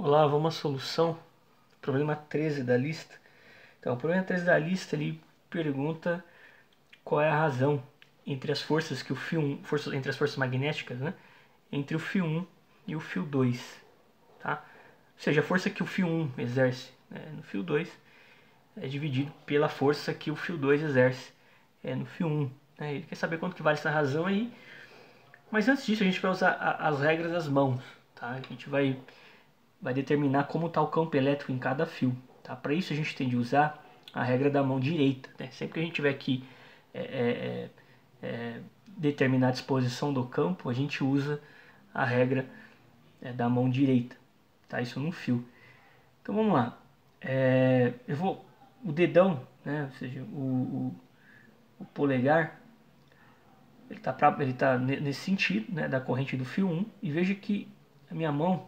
Olá, vamos à solução. Problema 13 da lista. Então, o problema 13 da lista ele pergunta qual é a razão entre as forças que o fio 1, entre as forças magnéticas, né? Entre o fio 1 e o fio 2, tá? Ou seja, a força que o fio 1 exerce, né, no fio 2 é dividido pela força que o fio 2 exerce no fio 1. Né? Ele quer saber quanto que vale essa razão aí. Mas antes disso, a gente vai usar as regras das mãos, tá? A gente vai determinar como está o campo elétrico em cada fio. Tá? Para isso a gente tem de usar a regra da mão direita. Né? Sempre que a gente tiver que determinar a disposição do campo, a gente usa a regra da mão direita. Tá? Isso num fio. Então vamos lá. O dedão, né? Ou seja, o polegar, ele tá nesse sentido, né? Da corrente do fio 1. E veja que a minha mão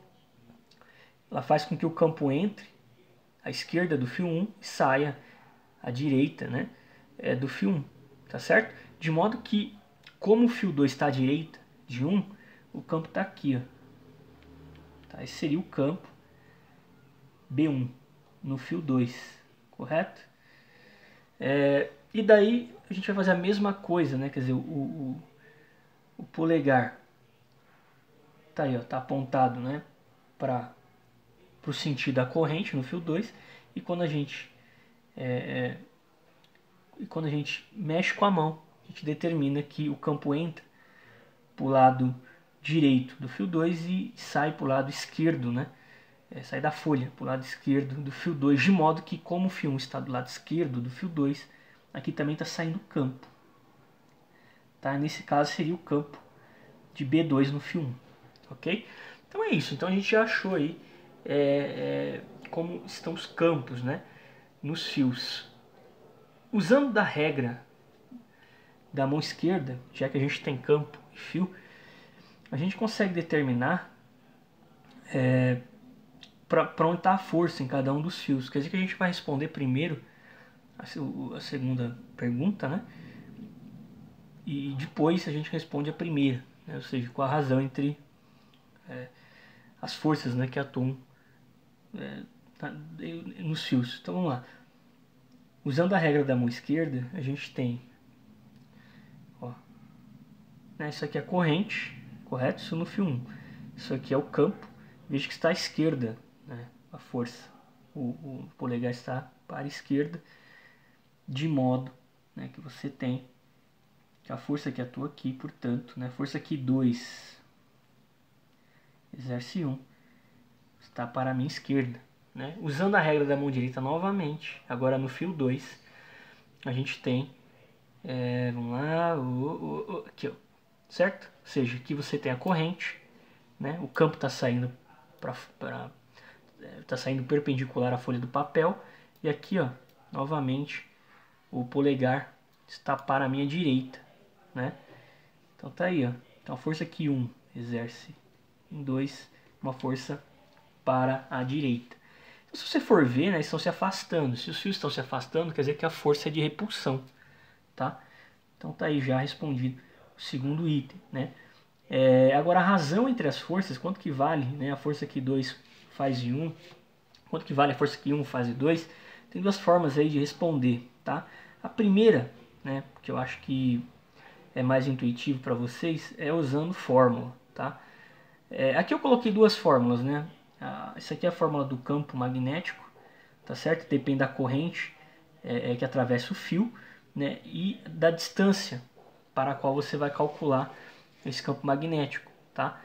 ela faz com que o campo entre à esquerda do fio 1 e saia à direita, né, do fio 1, tá certo? De modo que, como o fio 2 está à direita de 1, o campo está aqui, ó. Tá? Esse seria o campo B1 no fio 2, correto? E daí a gente vai fazer a mesma coisa, né? Quer dizer, o polegar tá aí, ó, tá apontado, né, para o sentido da corrente no fio 2, e quando a gente mexe com a mão, a gente determina que o campo entra para o lado direito do fio 2 e sai para o lado esquerdo, né? Sai da folha para o lado esquerdo do fio 2, de modo que, como o fio 1 está do lado esquerdo do fio 2, aqui também está saindo campo. Tá? Nesse caso seria o campo de B2 no fio 1. Ok? Então é isso. Então a gente já achou aí como estão os campos, né, nos fios. Usando da regra da mão esquerda, já que a gente tem campo e fio, a gente consegue determinar para onde está a força em cada um dos fios. Quer dizer que a gente vai responder primeiro a segunda pergunta, né? E depois a gente responde a primeira, né? Ou seja, qual a razão entre as forças, né, que atuam nos fios. Então vamos lá. Usando a regra da mão esquerda, a gente tem, ó, né, isso aqui é a corrente, correto? Isso no fio 1. Isso aqui é o campo. Veja que está à esquerda, né, a força. O polegar está para a esquerda, de modo, né, que você tem que a força que atua aqui, portanto, né, a força que 2 exerce 1 está para a minha esquerda. Né? Usando a regra da mão direita novamente, agora no fio 2, a gente tem, vamos lá, aqui, ó, certo? Ou seja, aqui você tem a corrente, né? O campo está saindo tá saindo perpendicular à folha do papel, e aqui, ó, novamente, o polegar está para a minha direita, né? Então tá aí, ó. Então a força que 1 exerce em 2, uma força para a direita. Então, se você for ver, né, eles estão se afastando. Se os fios estão se afastando, quer dizer que a força é de repulsão, tá? Então tá aí já respondido o segundo item, né? Agora a razão entre as forças, quanto que vale, né, a força que 2 faz em 1, quanto que vale a força que 1 faz em 2, tem duas formas aí de responder, tá? A primeira, né, que eu acho que é mais intuitivo para vocês, é usando fórmula, tá? Aqui eu coloquei duas fórmulas, né? Isso aqui é a fórmula do campo magnético, tá certo? Depende da corrente que atravessa o fio, né? E da distância para a qual você vai calcular esse campo magnético, tá?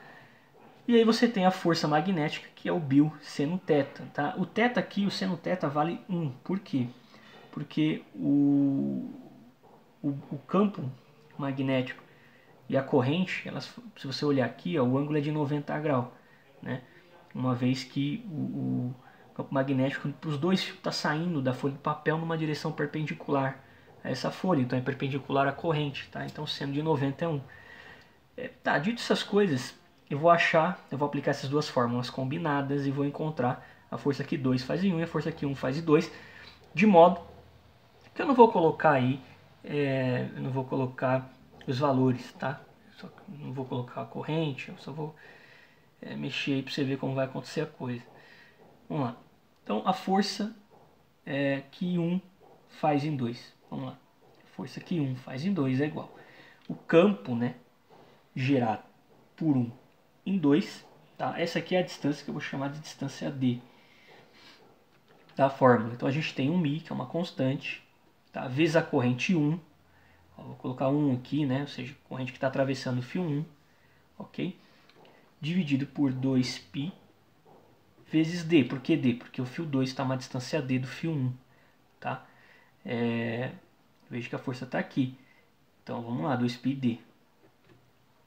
E aí você tem a força magnética, que é o Bill seno θ, tá? O θ aqui, o seno θ vale 1. Por quê? Porque o campo magnético e a corrente, se você olhar aqui, ó, o ângulo é de 90 graus, né? Uma vez que o campo magnético para os dois fios está saindo da folha do papel numa direção perpendicular a essa folha, então é perpendicular à corrente, tá? Então seno de 90 é 1. Tá, dito essas coisas, eu vou aplicar essas duas fórmulas combinadas e vou encontrar a força que 2 faz em 1 e a força que 1 faz em 2, de modo que eu não vou colocar aí, eu não vou colocar os valores, tá? Não vou colocar a corrente, eu só vou mexer aí para você ver como vai acontecer a coisa. Vamos lá. Então, a força que 1 faz em 2. Vamos lá. A força que 1 faz em 2 é igual. O campo, né, gerado por 1 em 2, tá? Essa aqui é a distância que eu vou chamar de distância D da fórmula. Então, a gente tem um μ, que é uma constante, tá? Vezes a corrente 1. Vou colocar 1 aqui, né? Ou seja, a corrente que está atravessando o fio 1, ok? Dividido por 2π vezes D. Por que D? Porque o fio 2 está a uma distância D do fio 1, tá? Veja que a força está aqui. Então, vamos lá, 2πd.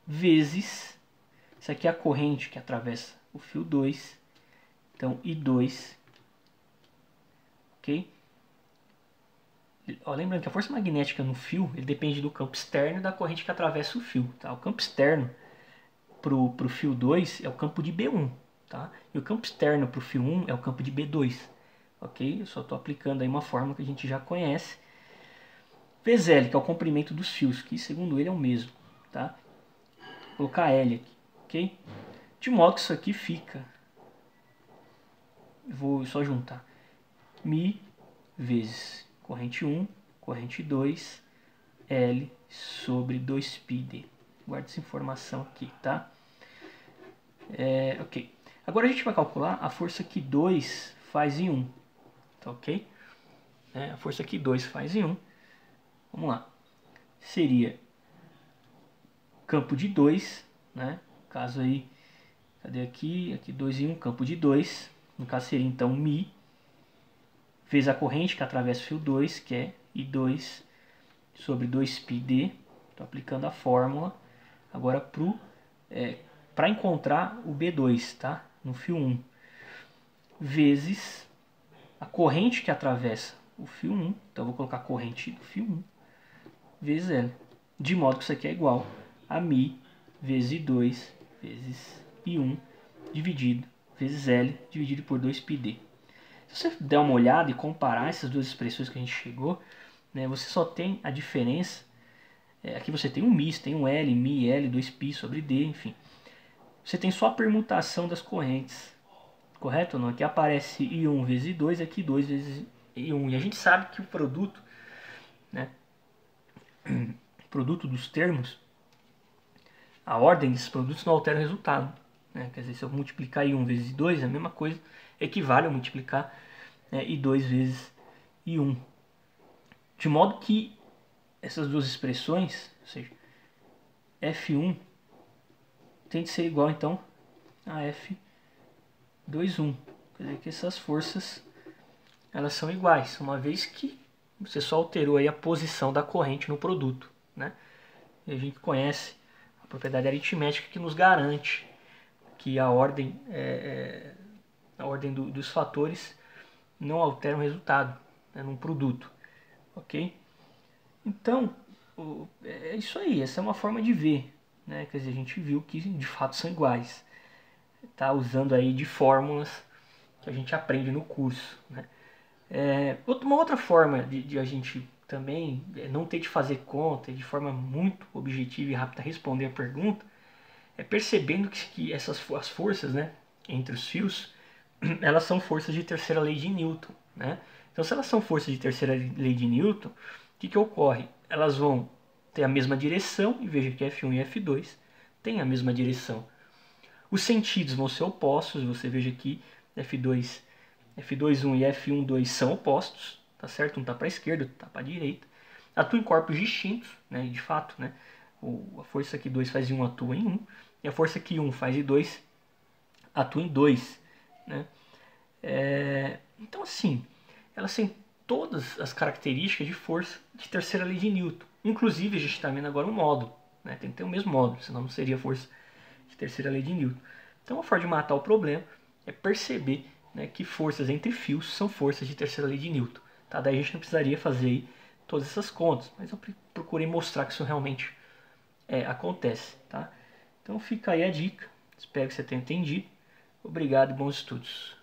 Vezes, isso aqui é a corrente que atravessa o fio 2. Então, I2, ok? Ó, lembrando que a força magnética no fio, ele depende do campo externo e da corrente que atravessa o fio, tá? O campo externo para o fio 2 é o campo de B1, tá? E o campo externo para o fio 1 é o campo de B2, ok? Eu só estou aplicando aí uma fórmula que a gente já conhece. Vezes L, que é o comprimento dos fios, que segundo ele é o mesmo, tá? Vou colocar L aqui, ok? De modo que isso aqui fica, eu vou só juntar, μ vezes corrente 1, corrente 2, L sobre 2πd. Guarda essa informação aqui, tá? Ok. Agora a gente vai calcular a força que 2 faz em 1, tá ok? A força que 2 faz em 1, vamos lá. Seria campo de 2, né? No caso aí, cadê aqui? Aqui 2 em 1, campo de 2. No caso seria então μ vezes a corrente que atravessa o fio 2, que é I2 sobre 2πd. Estou aplicando a fórmula. Agora para encontrar o B2, tá? No fio 1. Vezes a corrente que atravessa o fio 1. Então eu vou colocar a corrente do fio 1 vezes L. De modo que isso aqui é igual a μ vezes I2 vezes I1 dividido vezes L dividido por 2πd. Se você der uma olhada e comparar essas duas expressões que a gente chegou, né, você só tem a diferença. Aqui você tem um μ, você tem um L, μ, L, 2π sobre D, enfim. Você tem só a permutação das correntes, correto ou não? Aqui aparece I1 vezes I2, aqui 2 vezes I1. E a gente sabe que o produto, né, o produto dos termos, a ordem desses produtos não altera o resultado. Né? Quer dizer, se eu multiplicar I1 vezes I2, é a mesma coisa, equivale a multiplicar I2 vezes I1. De modo que essas duas expressões, ou seja, F1 tem de ser igual então a F2,1. Quer dizer que essas forças elas são iguais, uma vez que você só alterou aí a posição da corrente no produto, né? E a gente conhece a propriedade aritmética que nos garante que a ordem dos fatores não altera o resultado, né, num produto, ok? Então, é isso aí, essa é uma forma de ver, né? Quer dizer, a gente viu que de fato são iguais, tá? Usando aí de fórmulas que a gente aprende no curso, né? Uma outra forma de a gente também não ter de fazer conta e de forma muito objetiva e rápida responder a pergunta é percebendo que as forças, né, entre os fios, elas são forças de terceira lei de Newton, né? Então, se elas são forças de terceira lei de Newton, o que ocorre? Elas vão ter a mesma direção, e veja que F1 e F2 têm a mesma direção. Os sentidos vão ser opostos, você veja que F2, F2,1 e F1,2 são opostos, tá certo? Um está para a esquerda, outro está para a direita. Atuam em corpos distintos, né? De fato, né? A força que 2 faz em 1 atua em 1, e a força que 1 faz em 2 atua em 2, né? Então, assim, elas têm todas as características de força de terceira lei de Newton. Inclusive, a gente está vendo agora um módulo, né? Tem que ter o mesmo módulo, senão não seria força de terceira lei de Newton. Então, a forma de matar o problema é perceber, né, que forças entre fios são forças de terceira lei de Newton. Tá? Daí a gente não precisaria fazer aí todas essas contas, mas eu procurei mostrar que isso realmente acontece. Tá? Então fica aí a dica, espero que você tenha entendido. Obrigado e bons estudos.